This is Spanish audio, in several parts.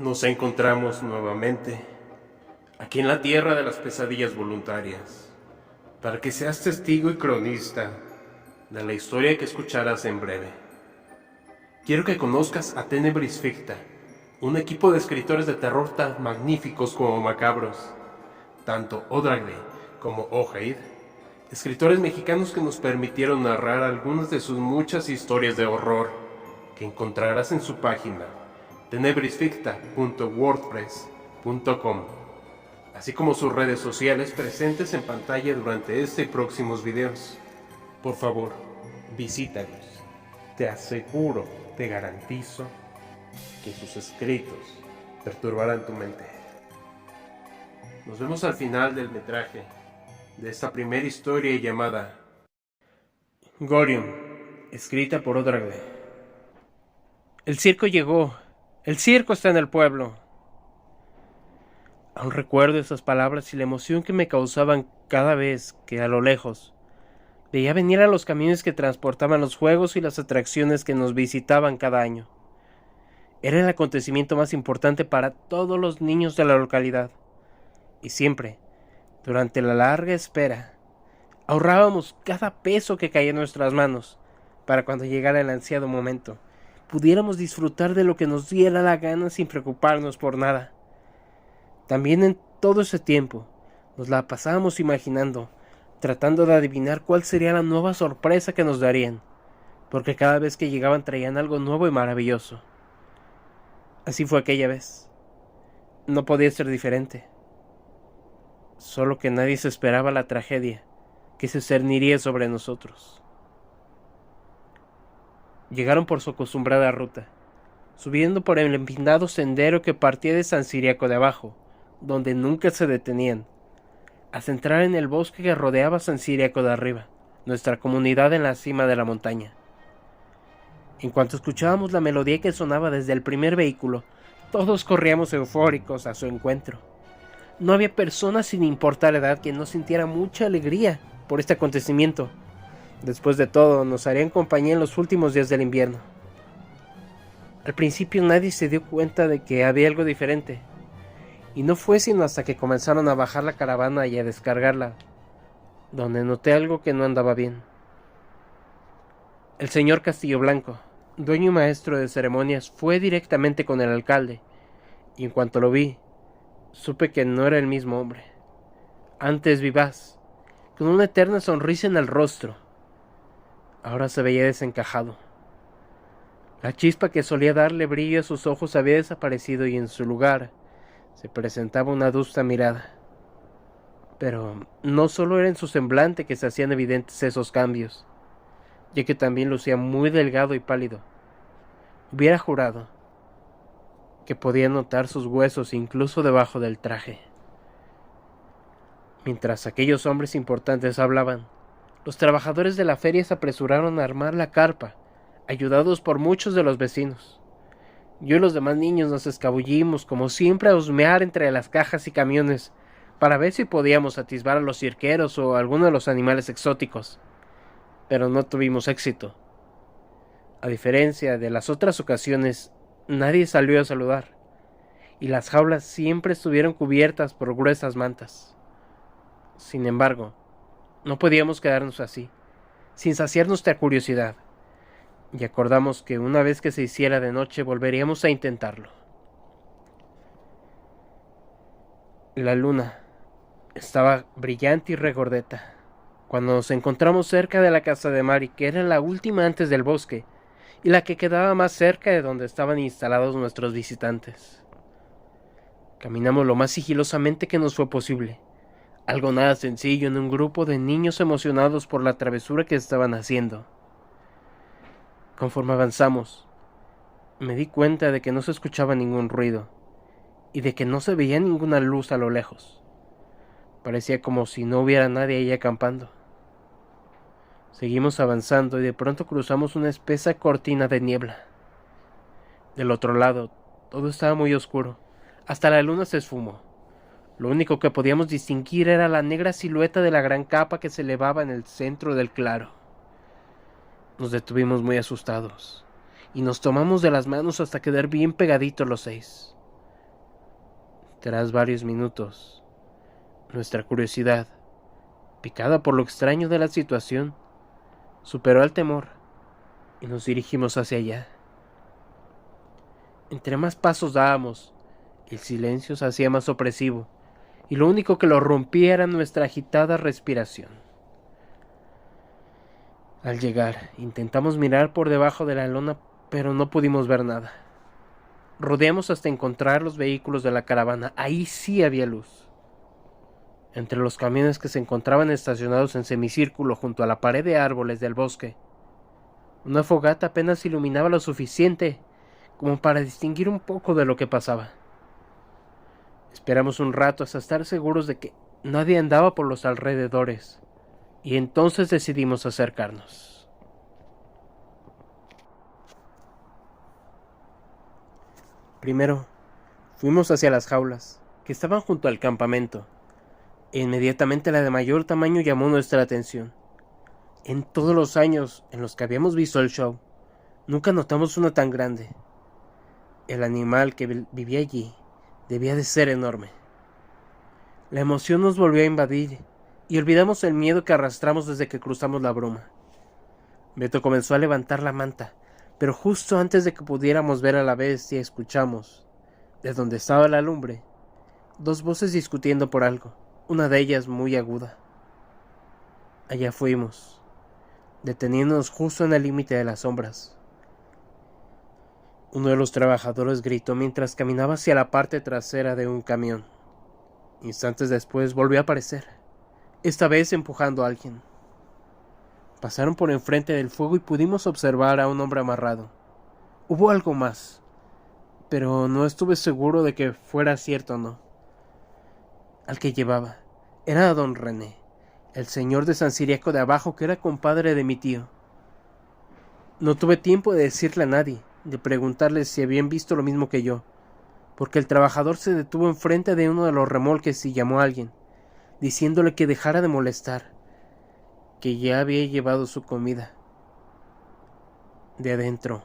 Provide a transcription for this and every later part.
Nos encontramos nuevamente aquí en la tierra de las pesadillas voluntarias, para que seas testigo y cronista de la historia que escucharás en breve. Quiero que conozcas a Tenebris Ficta, un equipo de escritores de terror tan magníficos como macabros, tanto Odragle como Ojeid, escritores mexicanos que nos permitieron narrar algunas de sus muchas historias de horror que encontrarás en su página tenebrisficta.wordpress.com, así como sus redes sociales presentes en pantalla durante este y próximos videos. Por favor, visítalos. Te aseguro, te garantizo que sus escritos perturbarán tu mente. Nos vemos al final del metraje de esta primera historia llamada Gorium, escrita por Odragle. El circo llegó. El circo está en el pueblo. Aún recuerdo esas palabras y la emoción que me causaban cada vez que, a lo lejos, veía venir a los camiones que transportaban los juegos y las atracciones que nos visitaban cada año. Era el acontecimiento más importante para todos los niños de la localidad. Y siempre, durante la larga espera, ahorrábamos cada peso que caía en nuestras manos para cuando llegara el ansiado momento pudiéramos disfrutar de lo que nos diera la gana sin preocuparnos por nada. También en todo ese tiempo nos la pasábamos imaginando, tratando de adivinar cuál sería la nueva sorpresa que nos darían, porque cada vez que llegaban traían algo nuevo y maravilloso. Así fue aquella vez. No podía ser diferente. Solo que nadie se esperaba la tragedia que se cerniría sobre nosotros. Llegaron por su acostumbrada ruta, subiendo por el empinado sendero que partía de San Ciriaco de abajo, donde nunca se detenían, hasta entrar en el bosque que rodeaba San Ciriaco de arriba, nuestra comunidad en la cima de la montaña. En cuanto escuchábamos la melodía que sonaba desde el primer vehículo, todos corríamos eufóricos a su encuentro. No había persona sin importar la edad que no sintiera mucha alegría por este acontecimiento. Después de todo, nos harían compañía en los últimos días del invierno. Al principio nadie se dio cuenta de que había algo diferente, y no fue sino hasta que comenzaron a bajar la caravana y a descargarla, donde noté algo que no andaba bien. El señor Castillo Blanco, dueño y maestro de ceremonias, fue directamente con el alcalde, y en cuanto lo vi, supe que no era el mismo hombre. Antes vivaz, con una eterna sonrisa en el rostro, ahora se veía desencajado. La chispa que solía darle brillo a sus ojos había desaparecido y en su lugar se presentaba una adusta mirada. Pero no solo era en su semblante que se hacían evidentes esos cambios, ya que también lucía muy delgado y pálido. Hubiera jurado que podía notar sus huesos incluso debajo del traje. Mientras aquellos hombres importantes hablaban, los trabajadores de la feria se apresuraron a armar la carpa, ayudados por muchos de los vecinos. Yo y los demás niños nos escabullimos, como siempre, a husmear entre las cajas y camiones, para ver si podíamos atisbar a los cirqueros o a alguno de los animales exóticos. Pero no tuvimos éxito. A diferencia de las otras ocasiones, nadie salió a saludar, y las jaulas siempre estuvieron cubiertas por gruesas mantas. Sin embargo, no podíamos quedarnos así, sin saciar nuestra curiosidad, y acordamos que una vez que se hiciera de noche volveríamos a intentarlo. La luna estaba brillante y regordeta cuando nos encontramos cerca de la casa de Mari, que era la última antes del bosque y la que quedaba más cerca de donde estaban instalados nuestros visitantes. Caminamos lo más sigilosamente que nos fue posible, algo nada sencillo en un grupo de niños emocionados por la travesura que estaban haciendo. Conforme avanzamos, me di cuenta de que no se escuchaba ningún ruido y de que no se veía ninguna luz a lo lejos. Parecía como si no hubiera nadie ahí acampando. Seguimos avanzando y de pronto cruzamos una espesa cortina de niebla. Del otro lado, todo estaba muy oscuro, hasta la luna se esfumó. Lo único que podíamos distinguir era la negra silueta de la gran capa que se elevaba en el centro del claro. Nos detuvimos muy asustados y nos tomamos de las manos hasta quedar bien pegaditos los 6. Tras varios minutos, nuestra curiosidad, picada por lo extraño de la situación, superó al temor y nos dirigimos hacia allá. Entre más pasos dábamos, el silencio se hacía más opresivo y lo único que lo rompía era nuestra agitada respiración. Al llegar, intentamos mirar por debajo de la lona, pero no pudimos ver nada. Rodeamos hasta encontrar los vehículos de la caravana. Ahí sí había luz. Entre los camiones que se encontraban estacionados en semicírculo junto a la pared de árboles del bosque, una fogata apenas iluminaba lo suficiente como para distinguir un poco de lo que pasaba. Esperamos un rato hasta estar seguros de que nadie andaba por los alrededores, y entonces decidimos acercarnos. Primero, fuimos hacia las jaulas, que estaban junto al campamento, e inmediatamente la de mayor tamaño llamó nuestra atención. En todos los años en los que habíamos visto el show, nunca notamos una tan grande. El animal que vivía allí debía de ser enorme. La emoción nos volvió a invadir y olvidamos el miedo que arrastramos desde que cruzamos la bruma. Beto comenzó a levantar la manta, pero justo antes de que pudiéramos ver a la bestia escuchamos, de donde estaba la lumbre, dos voces discutiendo por algo, una de ellas muy aguda. Allá fuimos, deteniéndonos justo en el límite de las sombras. Uno de los trabajadores gritó mientras caminaba hacia la parte trasera de un camión. Instantes después volvió a aparecer, esta vez empujando a alguien. Pasaron por enfrente del fuego y pudimos observar a un hombre amarrado. Hubo algo más, pero no estuve seguro de que fuera cierto o no. Al que llevaba era a don René, el señor de San Ciriaco de abajo que era compadre de mi tío. No tuve tiempo de decirle a nadie, de preguntarle si habían visto lo mismo que yo, porque el trabajador se detuvo enfrente de uno de los remolques y llamó a alguien, diciéndole que dejara de molestar, que ya había llevado su comida. De adentro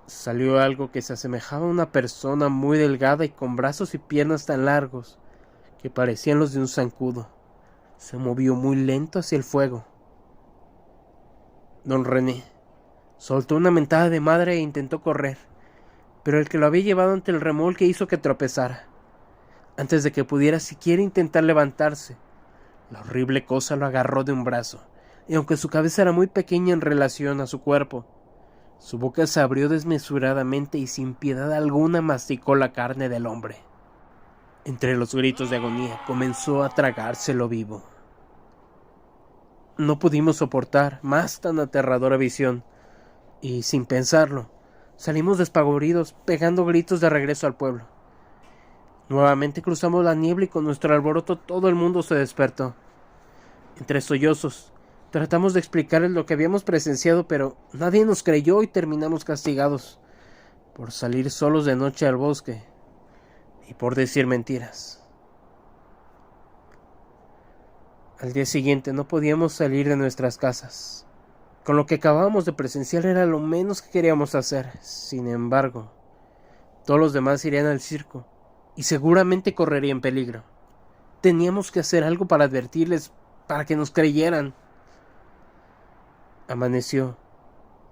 salió algo que se asemejaba a una persona muy delgada y con brazos y piernas tan largos que parecían los de un zancudo. Se movió muy lento hacia el fuego. Don René soltó una mentada de madre e intentó correr, pero el que lo había llevado ante el remolque hizo que tropezara. Antes de que pudiera siquiera intentar levantarse, la horrible cosa lo agarró de un brazo, y aunque su cabeza era muy pequeña en relación a su cuerpo, su boca se abrió desmesuradamente y sin piedad alguna masticó la carne del hombre. Entre los gritos de agonía comenzó a tragárselo vivo. No pudimos soportar más tan aterradora visión, y sin pensarlo, salimos despavoridos, pegando gritos de regreso al pueblo. Nuevamente cruzamos la niebla y con nuestro alboroto todo el mundo se despertó. Entre sollozos, tratamos de explicarles lo que habíamos presenciado, pero nadie nos creyó y terminamos castigados por salir solos de noche al bosque y por decir mentiras. Al día siguiente no podíamos salir de nuestras casas. Con lo que acabábamos de presenciar era lo menos que queríamos hacer. Sin embargo, todos los demás irían al circo y seguramente correrían peligro. Teníamos que hacer algo para advertirles, para que nos creyeran. Amaneció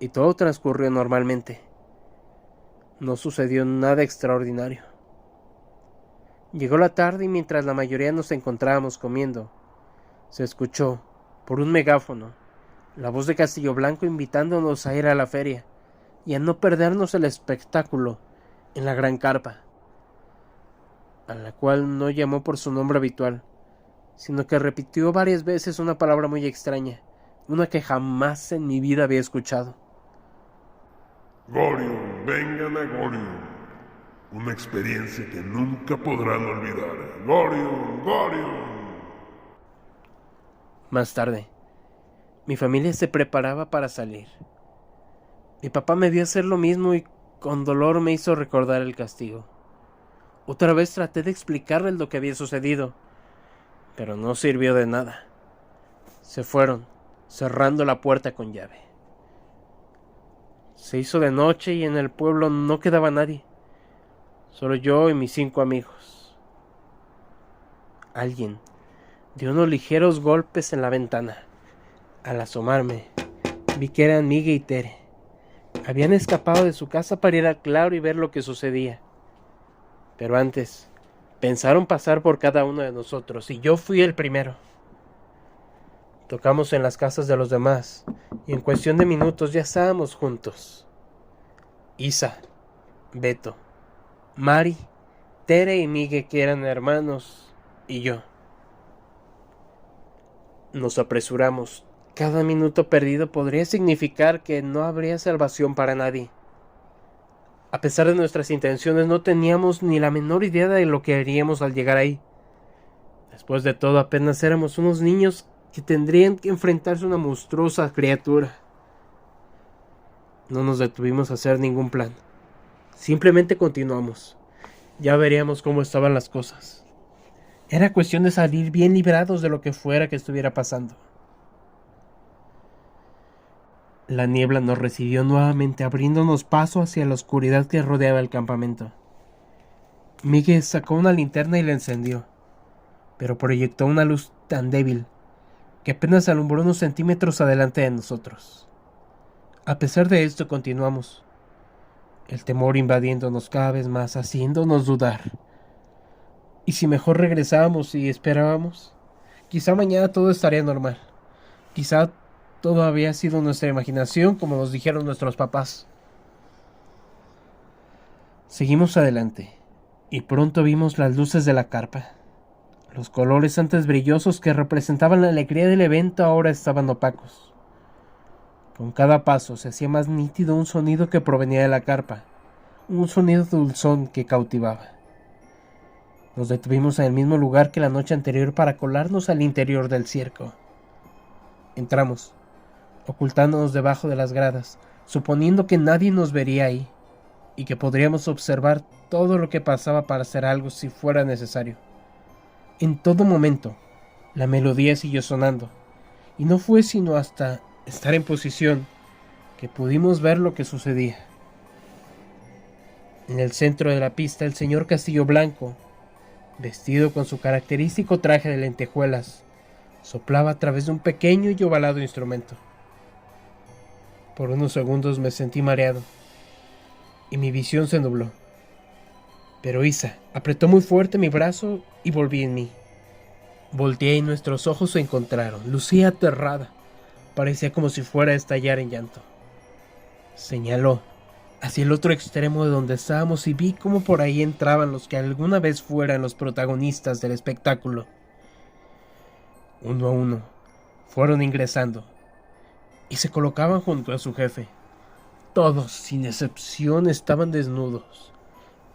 y todo transcurrió normalmente. No sucedió nada extraordinario. Llegó la tarde y mientras la mayoría nos encontrábamos comiendo, se escuchó, por un megáfono, la voz de Castillo Blanco invitándonos a ir a la feria y a no perdernos el espectáculo en la gran carpa, a la cual no llamó por su nombre habitual, sino que repitió varias veces una palabra muy extraña, una que jamás en mi vida había escuchado. Gorion, vengan a Gorion. Una experiencia que nunca podrán olvidar. Gorion, Gorion. Más tarde, mi familia se preparaba para salir. Mi papá me vio hacer lo mismo y con dolor me hizo recordar el castigo. Otra vez traté de explicarles lo que había sucedido, pero no sirvió de nada. Se fueron, cerrando la puerta con llave. Se hizo de noche y en el pueblo no quedaba nadie, solo yo y mis 5 amigos. Alguien dio unos ligeros golpes en la ventana. Al asomarme, vi que eran Miguel y Tere. Habían escapado de su casa para ir al claro y ver lo que sucedía. Pero antes, pensaron pasar por cada uno de nosotros, y yo fui el primero. Tocamos en las casas de los demás, y en cuestión de minutos ya estábamos juntos. Isa, Beto, Mari, Tere y Miguel, que eran hermanos, y yo. Nos apresuramos. Cada minuto perdido podría significar que no habría salvación para nadie. A pesar de nuestras intenciones, no teníamos ni la menor idea de lo que haríamos al llegar ahí. Después de todo, apenas éramos unos niños que tendrían que enfrentarse a una monstruosa criatura. No nos detuvimos a hacer ningún plan. Simplemente continuamos. Ya veríamos cómo estaban las cosas. Era cuestión de salir bien librados de lo que fuera que estuviera pasando. La niebla nos recibió nuevamente, abriéndonos paso hacia la oscuridad que rodeaba el campamento. Miguel sacó una linterna y la encendió, pero proyectó una luz tan débil que apenas alumbró unos centímetros adelante de nosotros. A pesar de esto, continuamos, el temor invadiéndonos cada vez más, haciéndonos dudar. ¿Y si mejor regresábamos y esperábamos? Quizá mañana todo estaría normal. Quizá todo había sido nuestra imaginación, como nos dijeron nuestros papás. Seguimos adelante, y pronto vimos las luces de la carpa. Los colores antes brillosos que representaban la alegría del evento ahora estaban opacos. Con cada paso se hacía más nítido un sonido que provenía de la carpa, un sonido dulzón que cautivaba. Nos detuvimos en el mismo lugar que la noche anterior para colarnos al interior del circo. Entramos, ocultándonos debajo de las gradas, suponiendo que nadie nos vería ahí, y que podríamos observar todo lo que pasaba para hacer algo si fuera necesario. En todo momento, la melodía siguió sonando, y no fue sino hasta estar en posición que pudimos ver lo que sucedía. En el centro de la pista, el señor Castillo Blanco, vestido con su característico traje de lentejuelas, soplaba a través de un pequeño y ovalado instrumento. Por unos segundos me sentí mareado, y mi visión se nubló. Pero Isa apretó muy fuerte mi brazo y volví en mí. Volteé y nuestros ojos se encontraron. Lucía aterrada. Parecía como si fuera a estallar en llanto. Señaló hacia el otro extremo de donde estábamos y vi cómo por ahí entraban los que alguna vez fueran los protagonistas del espectáculo. Uno a uno fueron ingresando y se colocaban junto a su jefe. Todos, sin excepción, estaban desnudos.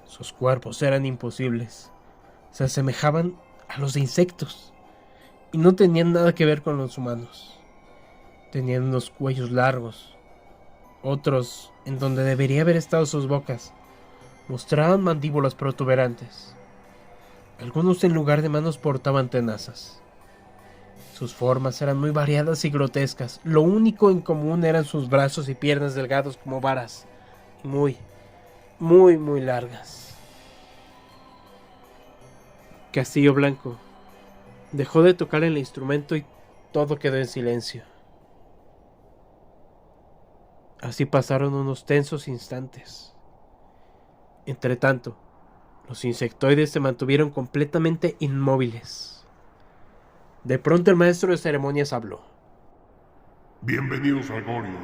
Sus cuerpos eran imposibles. Se asemejaban a los de insectos y no tenían nada que ver con los humanos. Tenían unos cuellos largos, otros, en donde debería haber estado sus bocas, mostraban mandíbulas protuberantes. Algunos en lugar de manos portaban tenazas. Sus formas eran muy variadas y grotescas. Lo único en común eran sus brazos y piernas delgados como varas, y muy largas. Castillo Blanco dejó de tocar el instrumento y todo quedó en silencio. Así pasaron unos tensos instantes. Entretanto, los insectoides se mantuvieron completamente inmóviles. De pronto el maestro de ceremonias habló. Bienvenidos a Gorion,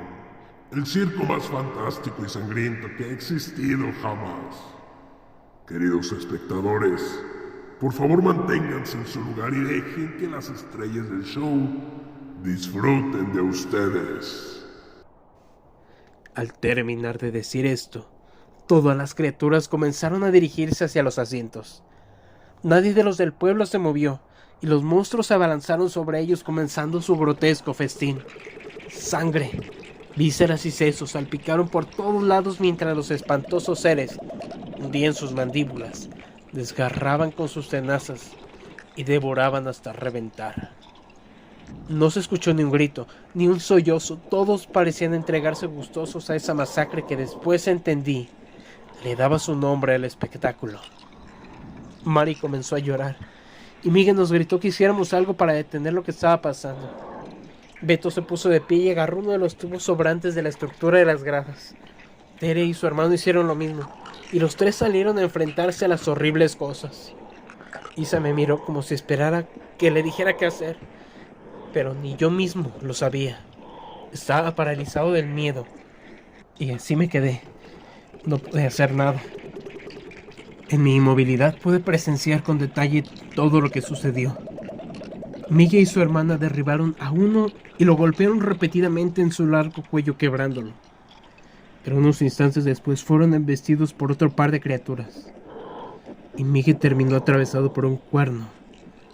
el circo más fantástico y sangriento que ha existido jamás. Queridos espectadores, por favor manténganse en su lugar y dejen que las estrellas del show disfruten de ustedes. Al terminar de decir esto, todas las criaturas comenzaron a dirigirse hacia los asientos. Nadie de los del pueblo se movió, y los monstruos se abalanzaron sobre ellos comenzando su grotesco festín. Sangre, vísceras y sesos salpicaron por todos lados mientras los espantosos seres hundían sus mandíbulas, desgarraban con sus tenazas y devoraban hasta reventar. No se escuchó ni un grito, ni un sollozo. Todos parecían entregarse gustosos a esa masacre que después entendí le daba su nombre al espectáculo. Mari comenzó a llorar y Miguel nos gritó que hiciéramos algo para detener lo que estaba pasando. Beto se puso de pie y agarró uno de los tubos sobrantes de la estructura de las gradas. Tere y su hermano hicieron lo mismo, y los tres salieron a enfrentarse a las horribles cosas. Isa me miró como si esperara que le dijera qué hacer, pero ni yo mismo lo sabía. Estaba paralizado del miedo, y así me quedé. No pude hacer nada. En mi inmovilidad pude presenciar con detalle todo lo que sucedió. Miguel y su hermana derribaron a uno y lo golpearon repetidamente en su largo cuello, quebrándolo. Pero unos instantes después fueron embestidos por otro par de criaturas. Y Miguel terminó atravesado por un cuerno.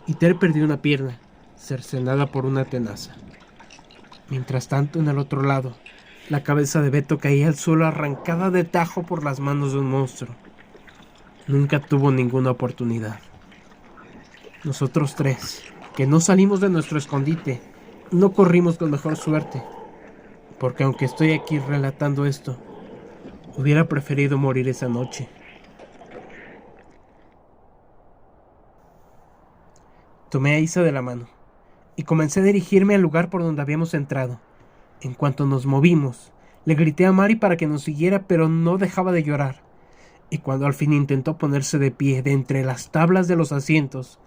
Y Ter perdió una pierna, cercenada por una tenaza. Mientras tanto, en el otro lado, la cabeza de Beto caía al suelo arrancada de tajo por las manos de un monstruo. Nunca tuvo ninguna oportunidad. Nosotros tres, que no salimos de nuestro escondite, no corrimos con mejor suerte, porque aunque estoy aquí relatando esto, hubiera preferido morir esa noche. Tomé a Isa de la mano y comencé a dirigirme al lugar por donde habíamos entrado. En cuanto nos movimos, le grité a Mari para que nos siguiera, pero no dejaba de llorar. Y cuando al fin intentó ponerse de pie de entre las tablas de los asientos,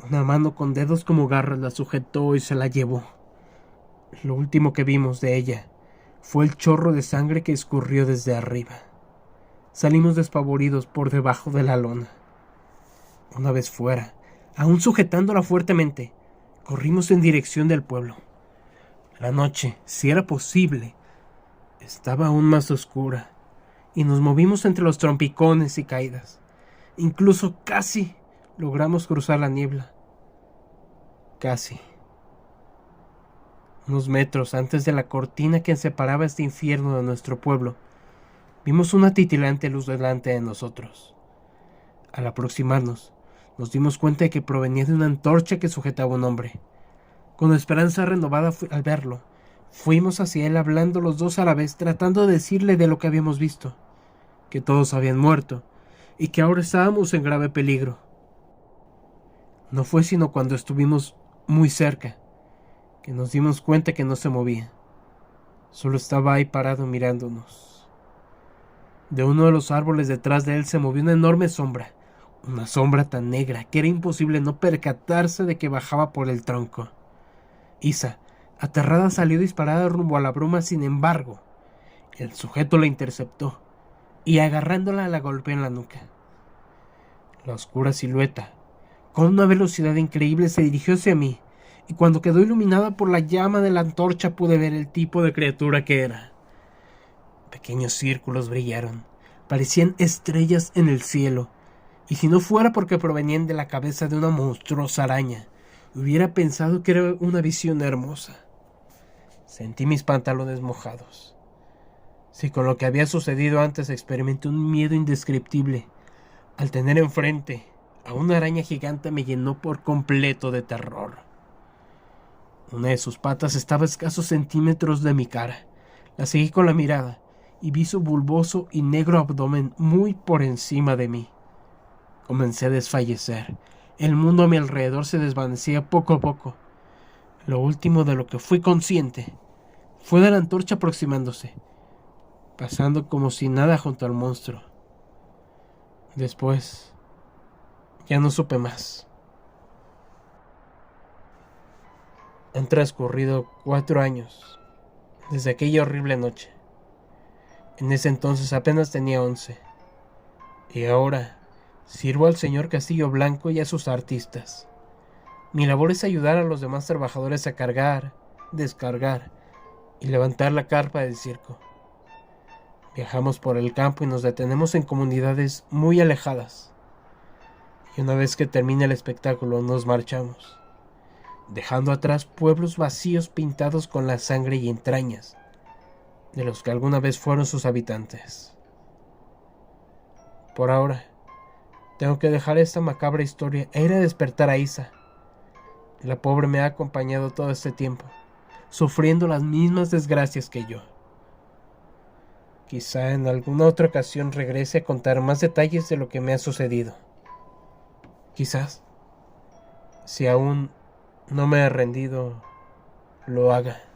una mano con dedos como garras la sujetó y se la llevó. Lo último que vimos de ella fue el chorro de sangre que escurrió desde arriba. Salimos despavoridos por debajo de la lona. Una vez fuera, aún sujetándola fuertemente, corrimos en dirección del pueblo. La noche, si era posible, estaba aún más oscura, y nos movimos entre los trompicones y caídas. Incluso casi logramos cruzar la niebla. Casi. Unos metros antes de la cortina que separaba este infierno de nuestro pueblo, vimos una titilante luz delante de nosotros. Al aproximarnos, nos dimos cuenta de que provenía de una antorcha que sujetaba un hombre. Con esperanza renovada al verlo, fuimos hacia él hablando los dos a la vez, tratando de decirle de lo que habíamos visto, que todos habían muerto y que ahora estábamos en grave peligro. No fue sino cuando estuvimos muy cerca que nos dimos cuenta que no se movía. Solo estaba ahí parado mirándonos. De uno de los árboles detrás de él se movió una enorme sombra, una sombra tan negra que era imposible no percatarse de que bajaba por el tronco. Isa, aterrada, salió disparada rumbo a la bruma. Sin embargo, el sujeto la interceptó y agarrándola la golpeó en la nuca. La oscura silueta, con una velocidad increíble, se dirigió hacia mí, y cuando quedó iluminada por la llama de la antorcha pude ver el tipo de criatura que era. Pequeños círculos brillaron, parecían estrellas en el cielo, y si no fuera porque provenían de la cabeza de una monstruosa araña, hubiera pensado que era una visión hermosa. Sentí mis pantalones mojados. Si con lo que había sucedido antes experimenté un miedo indescriptible, al tener enfrente a una araña gigante me llenó por completo de terror. Una de sus patas estaba a escasos centímetros de mi cara. La seguí con la mirada y vi su bulboso y negro abdomen muy por encima de mí. Comencé a desfallecer. El mundo a mi alrededor se desvanecía poco a poco. Lo último de lo que fui consciente fue de la antorcha aproximándose, pasando como si nada junto al monstruo. Después, ya no supe más. Han transcurrido 4 años desde aquella horrible noche. En ese entonces apenas tenía 11. Y ahora sirvo al señor Castillo Blanco y a sus artistas. Mi labor es ayudar a los demás trabajadores a cargar, descargar y levantar la carpa del circo. Viajamos por el campo y nos detenemos en comunidades muy alejadas. Y una vez que termina el espectáculo nos marchamos, dejando atrás pueblos vacíos pintados con la sangre y entrañas de los que alguna vez fueron sus habitantes. Por ahora, Tengo que dejar esta macabra historia e ir a despertar a Isa. La pobre me ha acompañado todo este tiempo, sufriendo las mismas desgracias que yo. Quizá en alguna otra ocasión regrese a contar más detalles de lo que me ha sucedido. Quizás, si aún no me he rendido, lo haga.